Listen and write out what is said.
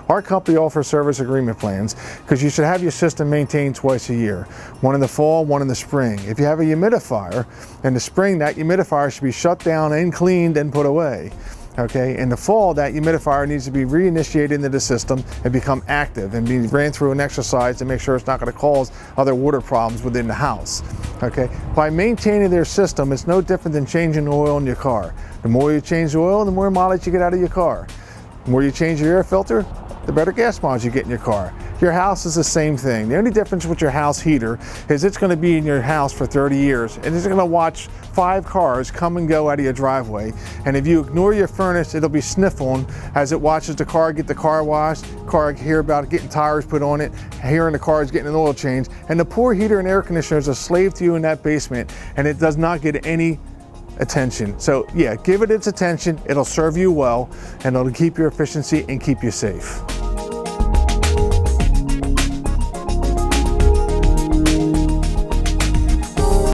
Our company offers service agreement plans because you should have your system maintained twice a year. One in the fall, one in the spring. If you have a humidifier, in the spring that humidifier should be shut down and cleaned and put away. Okay, in the fall, that humidifier needs to be reinitiated into the system and become active and be ran through an exercise to make sure it's not going to cause other water problems within the house. Okay, by maintaining their system, it's no different than changing the oil in your car. The more you change the oil, the more mileage you get out of your car. The more you change your air filter, the better gas mileage you get in your car. Your house is the same thing. The only difference with your house heater is it's going to be in your house for 30 years and it's going to watch 5 cars come and go out of your driveway. And if you ignore your furnace, it'll be sniffling as it watches the car get the car washed, car hear about it getting tires put on it, hearing the car is getting an oil change. And the poor heater and air conditioner is a slave to you in that basement, and it does not get any attention. So yeah, give it its attention. It'll serve you well and it'll keep your efficiency and keep you safe.